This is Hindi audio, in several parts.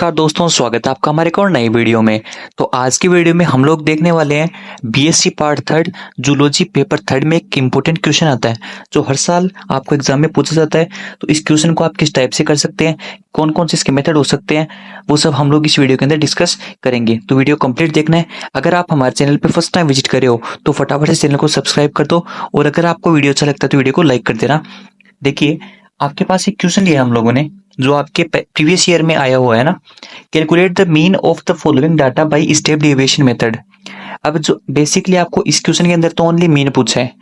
नमस्कार दोस्तों, स्वागत है आपका हमारे एक और नई वीडियो में। तो आज की वीडियो में हम लोग देखने वाले हैं BSc part third zoology paper third में एक इम्पोर्टेंट क्वेश्चन आता है जो हर साल आपको एग्जाम में पूछा जाता है। तो इस क्वेश्चन को आप किस टाइप से कर सकते हैं, कौन कौन से इसके मेथड हो सकते हैं, वो सब हम लोग इस वीडियो के अंदर डिस्कस करेंगे। तो वीडियो कंप्लीट देखना है। अगर आप हमारे चैनल पर फर्स्ट टाइम विजिट करे हो तो फटाफट से चैनल को सब्सक्राइब कर दो, और अगर आपको वीडियो अच्छा लगता है तो वीडियो को लाइक कर देना। देखिए, आपके पास एक क्वेश्चन लिया हम लोगों ने जो आपके प्रीवियस ईयर में आया हुआ है ना। Calculate the mean of the following data by step deviation method. अब जो बेसिकली आपको इस क्वेश्चन के अंदर तो ओनली मीन पूछा है,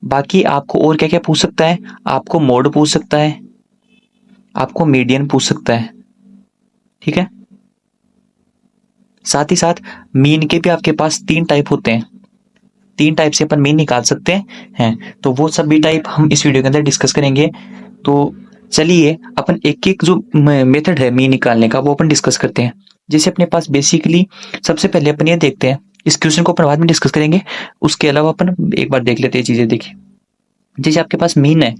बाकी आपको और क्या क्या पूछ सकता है। आपको मोड पूछ सकता है, आपको मीडियन पूछ सकता है, ठीक है। साथ ही साथ मीन के भी आपके पास तीन टाइप होते हैं, तीन टाइप से अपन मीन निकाल सकते हैं। तो वो सभी टाइप हम इस वीडियो के अंदर डिस्कस करेंगे। तो चलिए अपन एक एक जो मेथड है मीन निकालने का वो अपन डिस्कस करते हैं। जैसे अपने पास बेसिकली सबसे पहले अपन ये देखते हैं, इस क्वेश्चन को अपन बाद में डिस्कस करेंगे। उसके अलावा अपन एक बार देख लेते हैं चीजें। देखिए, जैसे आपके पास मीन है,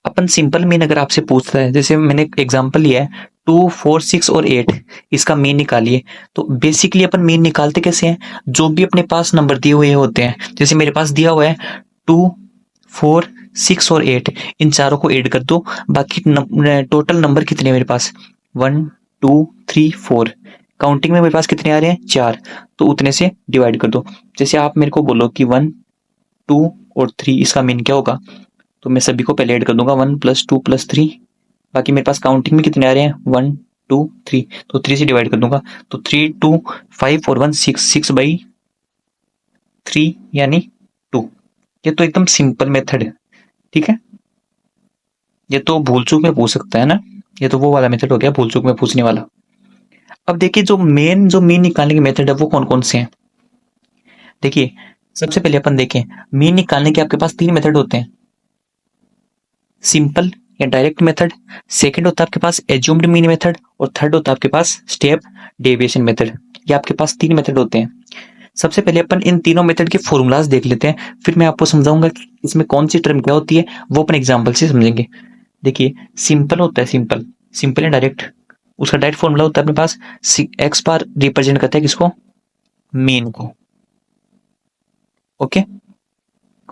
अपन सिंपल मीन अगर आपसे पूछता है, जैसे मैंने एग्जांपल लिया है 2, 4, 6 और 8, इसका मीन निकालिए। तो बेसिकली अपन मीन निकालते कैसे हैं, जो भी अपने पास नंबर दिए हुए होते हैं, जैसे मेरे पास दिया हुआ है 2, 4, 6 और 8, इन चारों को ऐड कर दो। बाकी टोटल नंबर कितने हैं मेरे पास, 1, 2, 3, 4। काउंटिंग में मेरे पास कितने आ रहे हैं, 4, तो उतने से डिवाइड कर दो। जैसे आप मेरे को बोलो कि 1, 2 और 3 इसका मीन क्या होगा, तो मैं सभी को पहले ऐड कर दूंगा, 1 + 2 + 3। बाकी मेरे पास काउंटिंग में कितने आ रहे हैं, 1, 2, 3, तो 3 से डिवाइड कर दूंगा। तो 3, 2, 5 और 1 6, 6/3 यानी 2। ये तो एकदम सिंपल मेथड है, ठीक है। ये तो भूल चूक में पूछ सकता है ना, ये तो वो वाला मेथड हो गया भूल चूक में पूछने वाला। अब देखिए, जो मीन निकालने के मेथड है वो कौन कौन से हैं। देखिए, सबसे पहले अपन देखें, मीन निकालने के आपके पास तीन मेथड होते हैं, सिंपल या डायरेक्ट मेथड। सेकंड होता है आपके पास एज्यूम्ड मीन मेथड, और थर्ड होता है आपके पास स्टेप डेविएशन मेथड। ये आपके पास तीन मेथड होते हैं। सबसे पहले अपन इन तीनों मेथड के फॉर्मूलाज देख लेते हैं, फिर मैं आपको समझाऊंगा कि इसमें कौन सी टर्म क्या होती है, वो अपन एग्जाम्पल से समझेंगे। देखिए, सिंपल होता है, सिंपल एंड डायरेक्ट, उसका डायरेक्ट फॉर्मूला होता है अपने पास, एक्स बार रिप्रेजेंट करता है किसको, मीन को। ओके,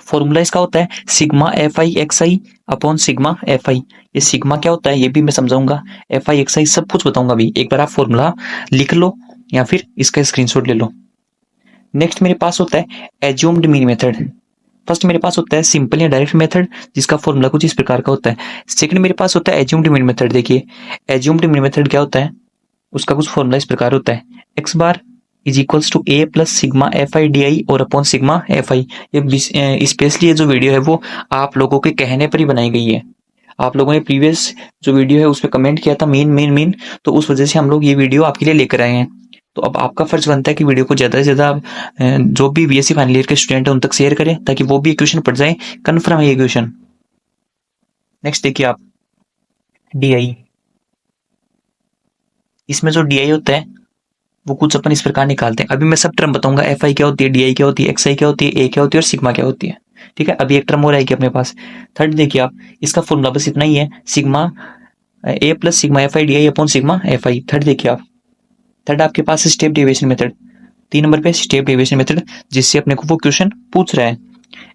फॉर्मूला इसका होता है sigma F I X I upon sigma F I. ये सिग्मा क्या होता है ये भी मैं समझाऊंगा, एफ आई एक्स आई सब कुछ बताऊंगा अभी। एक बार आप फॉर्मूला लिख लो या फिर इसका स्क्रीनशॉट ले लो। नेक्स्ट मेरे पास होता है एज्यूम्ड मीन मेथड। फर्स्ट मेरे पास होता है सिंपल या डायरेक्ट मेथड, जिसका फॉर्मूला कुछ इस प्रकार का होता है। सेकंड मेरे पास होता है एज्यूम्ड मीन मेथड। देखिए, एज्यूम्ड मीन मेथड क्या होता है, उसका कुछ फॉर्मूला इस प्रकार होता है, x bar is equals to A plus sigma F I D i और अपॉन सिग्मा एफ आई। ये स्पेशली ये जो वीडियो है वो आप लोगों के कहने पर ही बनाई गई है। आप लोगों ने प्रीवियस जो वीडियो है उस पर कमेंट किया था मीन मीन मीन, तो उस वजह से हम लोग ये वीडियो आपके लिए लेकर आए हैं। तो अब आपका फर्ज बनता है कि वीडियो को ज्यादा से ज्यादा जो भी बीएससी फाइनल ईयर के स्टूडेंट है उन तक शेयर करें, ताकि वो भी क्वेश्चन पढ़ जाए, कन्फर्म है ये क्वेश्चन। नेक्स्ट देखिए आप, डीआई। इसमें जो डीआई होता है वो कुछ अपन इस प्रकार निकालते हैं। अभी मैं सब टर्म बताऊंगा, एफ आई क्या होती है, डीआई क्या होती है, एक्स आई क्या होती है, ए क्या होती है और सिग्मा क्या होती है, ठीक है। अभी एक टर्म और आएगी अपने पास, थर्ड। देखिए आप, इसका फॉर्मूला बस इतना ही है, sigma A plus sigma F I D I upon sigma F i. Third देखिए आप, थर्ड आपके पास स्टेप डेविएशन मेथड। 3 नंबर पे स्टेप डेविएशन मेथड, जिससे अपने को वो क्वेश्चन पूछ रहा है,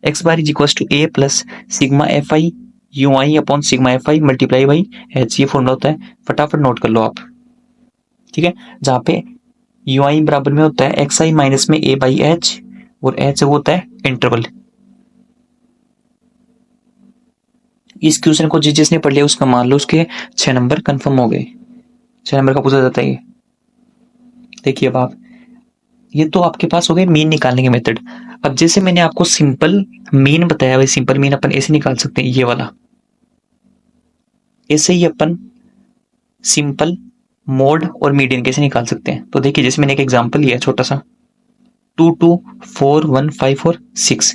x bar is equal to A plus sigma F i u i upon sigma F i multiply by h. ये फॉर्मूला होता है, फटाफट नोट कर लो आप, ठीक है। जहाँ पे यू आई बराबर में होता है एक्स आई माइनस में ए बाई एच, और एच वो होता है इंटरवल। इस क्वेश्चन को जिसने पढ़ लिया उसका मान लो उसके 6 नंबर कंफर्म हो गए। 6 नंबर का पूछा जाता है ये। देखिए अब आप, ये तो आपके पास हो गए मीन निकालने के मेथड। अब जैसे मैंने आपको सिंपल मीन बताया, वही सिंपल मीन अपन ऐसे निकाल सकते हैं, ये वाला। ऐसे ही अपन सिंपल, मोड और मीडियन कैसे निकाल सकते हैं। तो देखिए, जैसे मैंने एक एग्जांपल लिया छोटा सा, 2, 2, 4, 1, 5 और 6।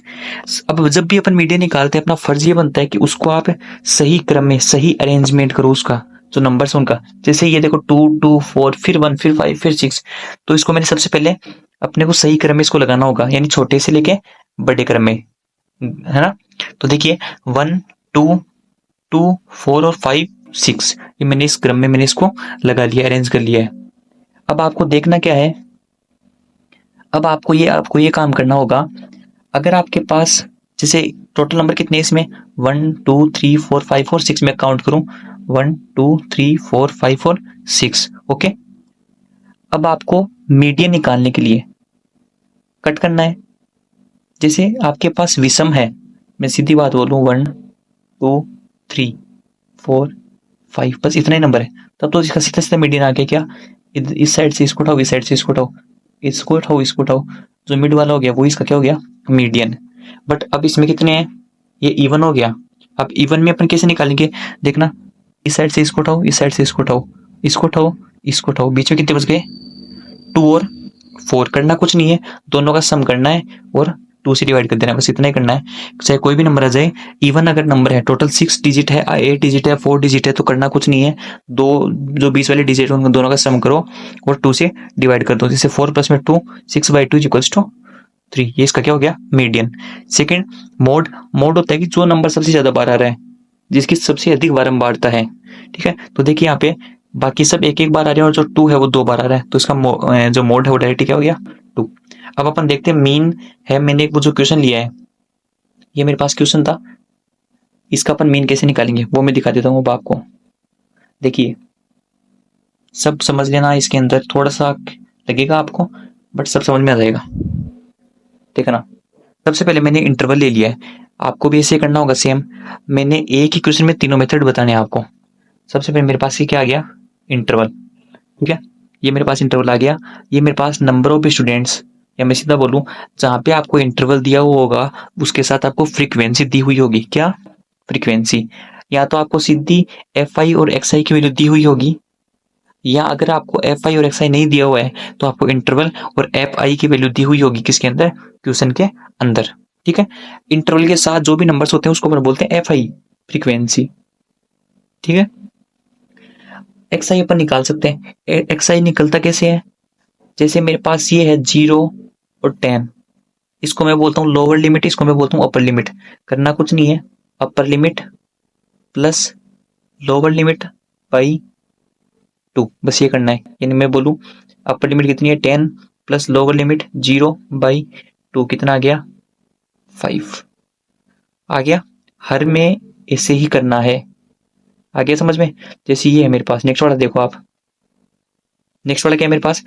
अब जब भी अपन मीडियन निकालते हैं, अपना फर्ज ये बनता है कि उसको आप सही क्रम में, सही अरेंजमेंट करो, उसका जो नंबर्स उनका। जैसे ये देखो 2, 2, 4 फिर 1 फिर 5 फिर 6, तो इसको मैंने सबसे पहले अपने को सही क्रम में इसको लगाना होगा, यानी छोटे से लेके बड़े क्रम में, है ना। तो देखिए 1, 2, 2, 4 और 5 6। ये मैंने इस क्रम में मैंने इसको लगा लिया, अरेंज कर लिया है। अब आपको देखना क्या है, अब आपको ये काम करना होगा। अगर आपके पास जैसे टोटल नंबर कितने हैं इसमें, 1 2 3 4 5 और 6 में काउंट करूं, 1 2 3 4 5 और 6। ओके, अब आपको मीडियन निकालने के लिए कट करना है। जैसे आपके पास विषम है, मैं सीधी बात बोलूं, 1 2 3 4 5, बस इतना ही नंबर है, तब तो इसका सीधा सीधा मीडियन आ गया। क्या, इस साइड से इसको उठाओ, इस साइड से इसको उठाओ, इसको उठाओ, इसको उठाओ, जो मिड वाला हो गया वो इसका क्या हो गया, मीडियन। बट अब इसमें कितने हैं, ये इवन हो गया। अब इवन में अपन कैसे निकालेंगे, देखना, इस साइड से इसको उठाओ, इस साइड से इसको उठाओ, इसको उठाओ, इसको उठाओ, बीच में कितने बच गए, 2 और 4। करना कुछ नहीं है, दोनों का सम करना है और 2 से डिवाइड कर देना, बस इतना ही करना है। चाहे कोई भी नंबर आ जाए, इवन अगर नंबर है, टोटल 6 डिजिट है, 8 डिजिट है, 4 डिजिट है, तो करना कुछ नहीं है, दो जो 20 वाले डिजिट है उन दोनों का सम करो और 2 से डिवाइड कर दो। जैसे 4 प्लस में 2, 6/2 इक्वल्स टू 3। ये इसका क्या हो गया, मीडियन। Second, mode. मोड होता है कि जो नंबर सबसे ज्यादा बार आ रहा है, जिसकी सबसे अधिक बारंबारता है। ठीक है, तो देखिए यहाँ पे बाकी सब एक एक बार आ रहे हैं और जो 2 है वो 2 बार आ रहा है, तो इसका जो मोड है वो डायरेक्ट क्या हो गया, 2। अब अपन देखते हैं मीन है। मैंने एक वो जो क्वेश्चन लिया है, ये मेरे पास क्वेश्चन था, इसका अपन मीन कैसे निकालेंगे वो मैं दिखा देता हूँ अब आपको। देखिए, सब समझ लेना, इसके अंदर थोड़ा सा लगेगा आपको, बट सब समझ में आ जाएगा। देखना, सबसे पहले मैंने इंटरवल ले लिया है, आपको भी ऐसे करना होगा सेम। मैंने एक ही क्वेश्चन में तीनों मेथड बताने हैं आपको। सबसे पहले मेरे पास ये क्या आ गया, इंटरवल। ठीक है, ये मेरे पास इंटरवल आ गया। ये मेरे पास नंबर ऑफ स्टूडेंट्स, या मैं सीधा बोलूं, जहां पे आपको इंटरवल दिया हुआ होगा उसके साथ आपको फ्रीक्वेंसी दी हुई होगी। क्या, फ्रीक्वेंसी। या तो आपको सीधी एफ आई और एक्स आई की वैल्यू दी हुई होगी, या अगर आपको एफ आई और एक्स आई नहीं दिया हुआ है तो आपको इंटरवल और एफ आई की वैल्यू दी हुई होगी, किसके अंदर, क्वेश्चन के अंदर। ठीक है, इंटरवल के साथ जो भी नंबर्स होते हैं उसको अपन बोलते हैं एफ आई, फ्रीक्वेंसी। ठीक है, एक्स आई अपन निकाल सकते हैं। एक्स आई निकलता कैसे है, जैसे मेरे पास ये है 0 और 10, इसको मैं बोलता हूँ लोअर लिमिट, इसको मैं बोलता हूँ अपर लिमिट। करना कुछ नहीं है, upper limit plus lower limit by 2, बस ये करना है। यानी मैं बोलूँ अपर लिमिट कितनी है, 10 प्लस लोअर लिमिट 0/2, कितना आ गया, 5 आ गया। हर में ऐसे ही करना है, आ गया समझ में। जैसे ये है मेरे पास, नेक्स्ट वाला देखो आप, नेक्स्ट वाला क्या है मेरे पास,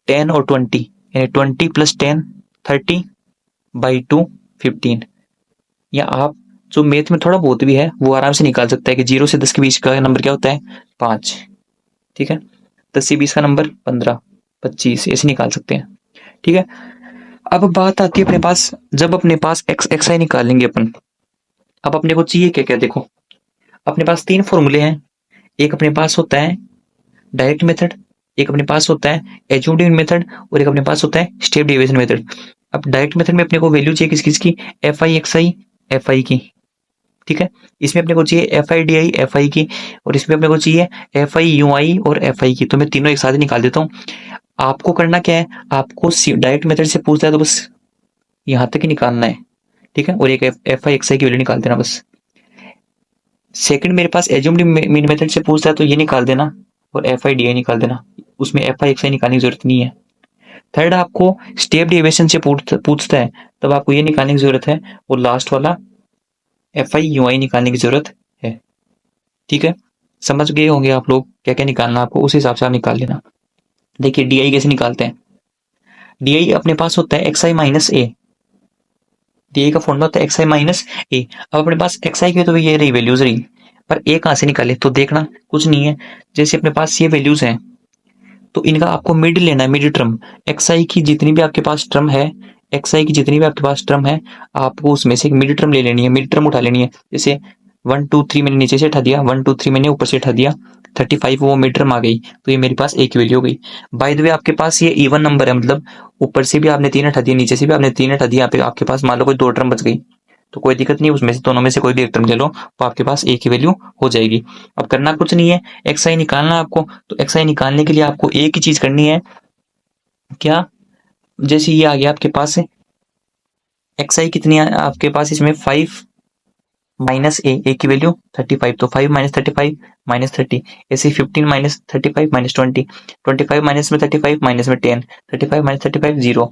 10 और 20, यानी 20 प्लस 10 30/2 15। या आप जो मैथ में थोड़ा बहुत भी है वो आराम से निकाल सकता है कि 0 से 10 के बीच का नंबर क्या होता है, 5। ठीक है, 10 से 20 का नंबर 15 25 ऐसे निकाल सकते हैं। ठीक है, अब बात आती है अपने पास, जब अपने पास एक्स आई निकालेंगे अपन, अब अपने को चाहिए क्या क्या, देखो अपने पास 3 फॉर्मूले हैं। एक अपने पास होता है डायरेक्ट मेथड, एक अपने पास होता है एज्यूम्ड मेथड, और एक अपने पास होता है स्टेप डेविएशन मेथड। अब डायरेक्ट मेथड में अपने को वैल्यू चाहिए किस किस की, F I X I F आई की। ठीक है, इसमें अपने को चाहिए F I D I F आई की, और इसमें अपने को चाहिए एफ आई यू आई और एफ आई की। तो मैं तीनों एक साथ ही निकाल देता हूँ। आपको करना क्या है, आपको डायरेक्ट मेथड से पूछता है तो बस यहाँ तक ही निकालना है। ठीक है, और एक एफ आई एक्स आई की वैल्यू निकाल देना बस। सेकंड, मेरे पास एज्यूम्ड मीन मेथड से पूछता है तो ये निकाल देना, और एफ आई डी आई निकाल देना, उसमें एफ आई एक्स आई निकालने की जरूरत नहीं है। थर्ड, आपको स्टेप डेविएशन से पूछता है तब आपको ये निकालने की जरूरत है, और लास्ट वाला एफ आई यू आई निकालने की जरूरत है। ठीक है, समझ गए होंगे आप लोग क्या क्या निकालना, आपको उस हिसाब से आप निकाल लेना। देखिए डी आई कैसे निकालते हैं, डी आई अपने पास होता है x I minus A, D I का फॉर्मूला होता है एक्स आई माइनस ए। अब अपने पास एक्स आई की तो ये रही वैल्यूज रही, पर ए कहां से निकाले, तो देखना कुछ नहीं है। जैसे अपने पास ये वैल्यूज हैं तो इनका आपको मिड लेना है, मिड टर्म। एक्स आई की जितनी भी आपके पास टर्म है, एक्स आई की जितनी भी आपके पास टर्म है, आपको उसमें से एक मिड टर्म ले लेनी है, मिड टर्म उठा लेनी है। जैसे 1 2 3 मैंने नीचे से उठा दिया, 1 2 3 मैंने ऊपर से उठा दिया, 35 वो मिड टर्म आ गई, तो ये मेरे पास एक वैल्यू हो गई। बाय द वे आपके पास ये इवन नंबर है, मतलब ऊपर से भी आपने 3 उठा दिया, नीचे से भी आपने 3 उठा दिया, आपके पास मान लो कोई 2 टर्म बच गई, तो कोई दिक्कत नहीं, उसमें से दोनों में से कोई भी एक टर्म ले लो तो आपके पास एक ही वैल्यू हो जाएगी। अब करना कुछ नहीं है, एक्स आई निकालना आपको, तो एक्स आई निकालने के लिए आपको एक ही चीज करनी है, क्या, जैसे ये आ गया आपके पास एक्स आई कितनी है आपके पास, इसमें 5 माइनस ए की वैल्यू 35, तो 5 माइनस 35 माइनस 30, ऐसे 15 माइनस 35 माइनस 20, 25 माइनस में 35 माइनस में 10, 35 माइनस 35 0,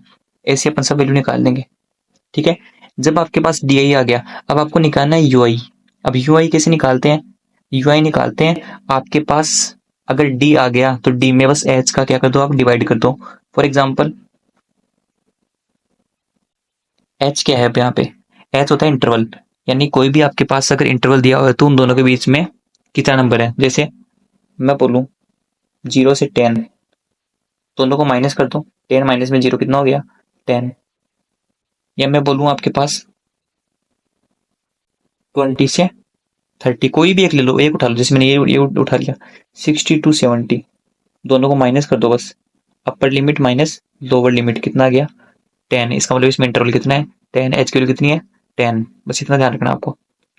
ऐसे अपन सब वैल्यू निकाल लेंगे। ठीक है, जब आपके पास डी आई आ गया, अब आपको निकालना है यू आई। अब यू आई कैसे निकालते हैं? यू आई निकालते हैं, आपके पास अगर डी आ गया तो डी में बस एच का क्या कर दो, आप डिवाइड कर दो। फॉर एग्जाम्पल एच क्या है यहाँ पे? एच होता है इंटरवल, यानी कोई भी आपके पास अगर इंटरवल दिया हुआ है तो उन दोनों के बीच में कितना नंबर है। जैसे मैं बोलूं 0 से 10, दोनों को माइनस कर दो, 10 माइनस में 0 कितना हो गया? 10। या मैं बोलूं आपके पास 20 से 30, कोई भी एक ले लो, एक उठा लो, जैसे मैंने ये उठा लिया। 60 to 70, दोनों को माइनस कर दो बस, upper limit minus lower limit कितना आ गया? 10। इसका मतलब इसमें इंटरवल कितना है? 10। एच की वैल्यू कितनी है? 10। बस इतना ध्यान रखना आपको।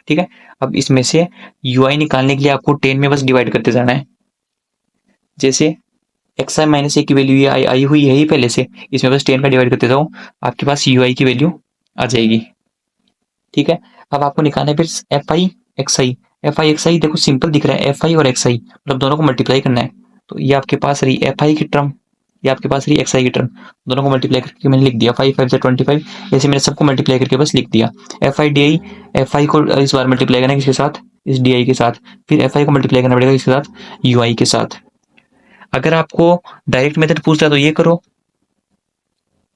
ठीक है, अब इसमें से यू आई निकालने के लिए आपको 10 में बस डिवाइड करते जाना है। जैसे एक्स आई माइनस ए की वैल्यू ये आई हुई है ही पहले से, इसमें बस 10 का डिवाइड करते जाओ, आपके पास यू आई की वैल्यू आ जाएगी। ठीक है, अब आपको निकालना है फिर F I X I. F I X I देखो सिंपल दिख रहा है, एफ आई और एक्स आई मतलब दोनों को मल्टीप्लाई करना है। तो ये आपके पास रही एफ आई की टर्म, ये आपके पास रही एक्स आई की टर्म, दोनों को मल्टीप्लाई करके मैंने लिख दिया 5 5 से 25, ऐसे मैंने सबको मल्टीप्लाई करके बस लिख दिया। F I D I, F आई को इस बार मल्टीप्लाई करना है किसके साथ? इस डी आई के साथ, फिर एफ आई को मल्टीप्लाई करना पड़ेगा इसके साथ? यू आई के साथ। अगर आपको डायरेक्ट मेथड पूछता है तो ये करो,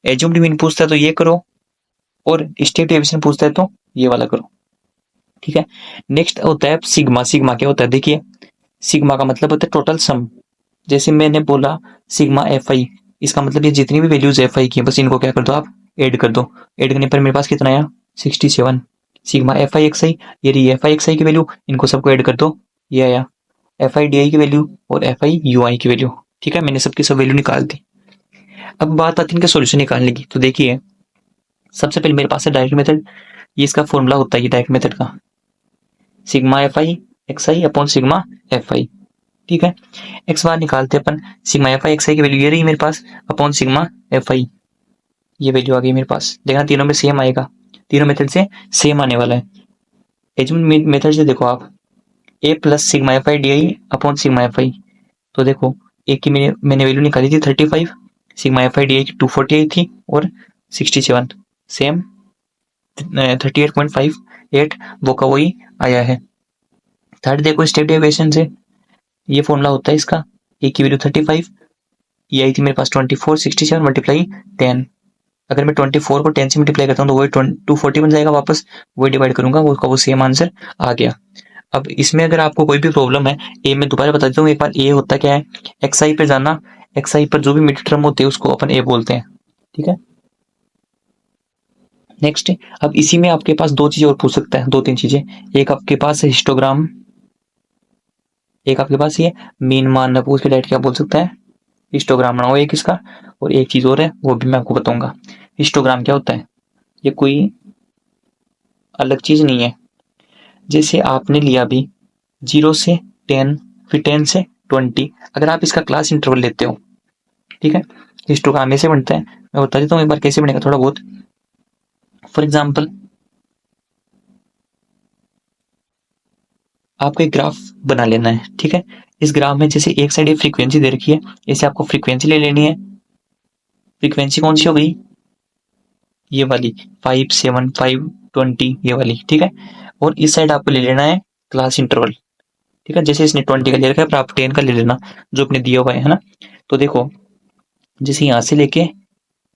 एज्यूम्ड मीन पूछता है तो ये करो, और स्टेप डेविएशन पूछता है तो ये वाला करो। ठीक है, नेक्स्ट होता है सिग्मा। सिग्मा क्या होता है? देखिए, सिग्मा का मतलब होता है टोटल सम। जैसे मैंने बोला सिग्मा एफ आई, इसका मतलब ये जितनी भी वैल्यूज एफ आई की है बस इनको क्या कर दो, आप ऐड कर दो। ऐड करने पर मेरे पास कितना आया? 67। सिग्मा एफ आई एक्स आई, ये रही एफ आई एक्स आई की वैल्यू, इनको सबको ऐड कर दो, ये आया एफ आई डी आई की वैल्यू और एफ आई यू आई की वैल्यू। ठीक है, मैंने सबकी सब वैल्यू निकाल दी। अब बात आती है इनका सोल्यूशन निकालने की। तो देखिए, सबसे पहले मेरे पास है डायरेक्ट मेथड, ये इसका फॉर्मूला होता है ये डायरेक्ट मेथड का, sigma F I X I upon sigma F I. ठीक है, एक्स बार निकालते हैं अपन, सिग्मा एफ आई एक्स आई की वैल्यू ये रही मेरे पास अपॉन सिग्मा एफ आई, ये वैल्यू आ गई मेरे पास। देखना तीनों में सेम आएगा, तीनों मेथड से सेम आने वाला है। एज्यूम मेथड से देखो आप, A plus sigma F I D I upon sigma F I. तो देखो ए की मैंने वैल्यू निकाली थी 35, sigma F I D I की 248 थी और 67, सेम 38.58 वो का वही आया है। थर्ड देखो स्टेप डेविएशन से, ये फॉर्मूला होता है इसका, ए की वैल्यू 35, ये आई थी मेरे पास 24, 67 मल्टीप्लाई 10। अगर मैं 24 को 10 से मल्टीप्लाई करता हूँ तो वही 240 बन जाएगा, वापस वही डिवाइड करूंगा, वो सेम आंसर आ गया। अब इसमें अगर आपको कोई भी प्रॉब्लम है, ए में दोबारा बता देता हूँ एक बार, ए होता क्या है? एक्स आई पे जाना, एक्स आई पर जो भी मिड टर्म होते हैं उसको अपन ए बोलते हैं। ठीक है, नेक्स्ट, अब इसी में आपके पास दो चीजें और पूछ सकता है, दो तीन चीजें। एक आपके पास है हिस्टोग्राम, एक आपके पास ये मीन मान पूछ के डायरेक्ट क्या बोल सकता है? हिस्टोग्राम बनाओ एक इसका। और एक चीज और है वो भी मैं आपको बताऊंगा। हिस्टोग्राम क्या होता है? ये कोई अलग चीज नहीं है। जैसे आपने लिया अभी 0 से 10, फिर 10 से 20, अगर आप इसका क्लास इंटरवल लेते हो, ठीक है, हिस्टोग्राम ऐसे बनता है। मैं बता देता हूँ एक बार कैसे बनेगा थोड़ा बहुत। फॉर एग्जाम्पल आपको एक ग्राफ बना लेना है। ठीक है, इस ग्राफ में जैसे एक साइड ये फ्रीक्वेंसी दे रखी है, ऐसे आपको फ्रीक्वेंसी ले लेनी है। फ्रीक्वेंसी कौन सी हो गई? ये वाली 5 7 5 20, ये वाली। ठीक है, और इस साइड आपको ले लेना है क्लास इंटरवल। ठीक है, जैसे इसने 20 का ले रखा है पर आप 10 का ले लेना जो अपने दिया हुआ है ना। तो देखो, जैसे यहाँ से लेके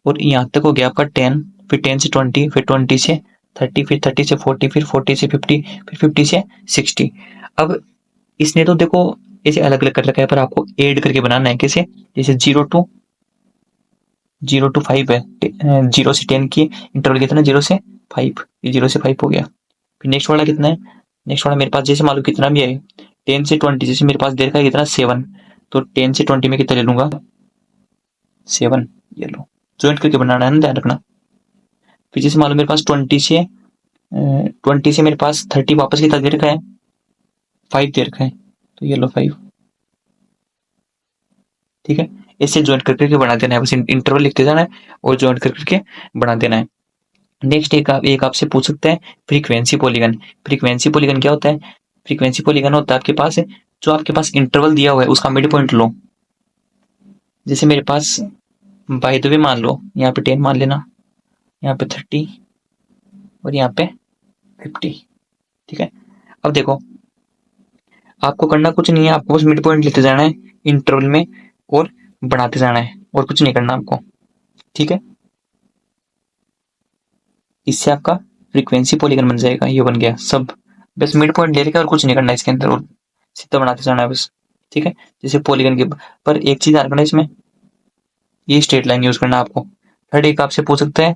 और यहाँ तक हो गया आपका 10, फिर 10 से 20, फिर 20 से 30, फिर 30 से 40, फिर 40 से 50, फिर 50 से 60। अब इसने तो देखो ऐसे अलग अलग कर रखा है पर आपको ऐड करके बनाना है। कैसे? जैसे 0 to 5 है, 0 से 10 की इंटरवल कितना? 0 से 5, ये 0 से 5 हो गया। फिर नेक्स्ट वाला कितना है? नेक्स्ट वाला मेरे पास जैसे मालूम कितना भी है 10 से 20, जैसे मेरे पास दे रखा है कितना? 7, तो 10 से 20 में कितना ले लूंगा? 7, ये लो, ज्वाइंट करके बनाना है ना, ध्यान रखना। फिर जैसे मालूम मेरे पास 20 से मेरे पास 30 वापस कितना दे रखा है? 5 दे रखा है, तो ये लो 5। ठीक है, इससे ज्वाइंट करके बना देना है, बस इंटरवल लिखते जाना है और ज्वाइंट करके बना देना है। नेक्स्ट एक आपसे पूछ सकता है फ्रीक्वेंसी पॉलीगन। फ्रीक्वेंसी पॉलीगन क्या होता है? फ्रीक्वेंसी पॉलीगन होता है आपके पास जो आपके पास इंटरवल दिया हुआ है उसका मिड पॉइंट लो। जैसे मेरे पास बाय द वे मान लो यहाँ पे 10 मान लेना, यहाँ पे 30 और यहाँ पे 50। ठीक है, अब देखो आपको करना कुछ नहीं है, आपको बस मिड पॉइंट लेते जाना है इंटरवल में और बढ़ाते जाना है और कुछ नहीं करना आपको। ठीक है, इससे आपका फ्रीक्वेंसी पॉलीगन बन जाएगा। ये बन गया सब, बस मिड पॉइंट ले लेकर और कुछ नहीं करना इसके अंदर और सीधा बनाते जाना है बस। ठीक है, जैसे पॉलीगन के पर एक चीज याद रखना इसमें, ये स्ट्रेट लाइन यूज करना आपको। थर्ड एक आपसे पूछ सकता है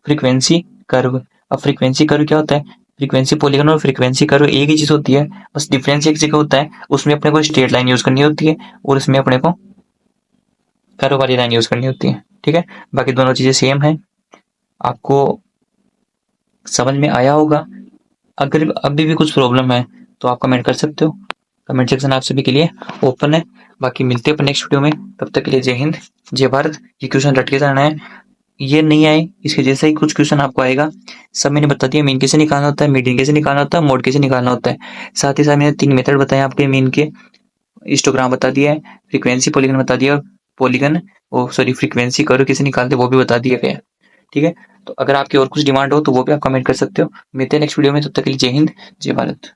फ्रीक्वेंसी कर्व। अब फ्रीक्वेंसी कर्व क्या होता है? फ्रीक्वेंसी पॉलीगन और फ्रीक्वेंसी कर्व एक ही चीज होती है, बस डिफरेंस एक जगह होता है, उसमें अपने को स्ट्रेट लाइन यूज करनी होती है और इसमें अपने को कर्व वाली लाइन यूज करनी होती है। ठीक है, बाकी दोनों चीजें सेम है। आपको समझ में आया होगा। अगर अभी भी कुछ प्रॉब्लम है तो आप कमेंट कर सकते हो, कमेंट सेक्शन आप सभी के लिए ओपन है। बाकी मिलते हैं अपन नेक्स्ट वीडियो में, तब तक के लिए जय हिंद जय भारत। ये क्वेश्चन रट के जाना है, ये नहीं आए इसके जैसा ही कुछ क्वेश्चन आपको आएगा। सब मैंने बता दिया, मीन कैसे निकालना होता है, मीडियन कैसे निकालना होता है, मोड कैसे निकालना होता है। साथ ही साथ मैंने 3 मेथड बताए आपके मीन के, हिस्टोग्राम बता दिया है, फ्रीक्वेंसी पॉलीगन बता दिया, पॉलीगन ओ सॉरी फ्रीक्वेंसी कर्व कैसे निकालते वो भी बता दिया गया। ठीक है, तो अगर आपकी और कुछ डिमांड हो तो वो भी आप कमेंट कर सकते हो। मिलते हैं नेक्स्ट वीडियो में, तब तक के लिए जय हिंद जय भारत।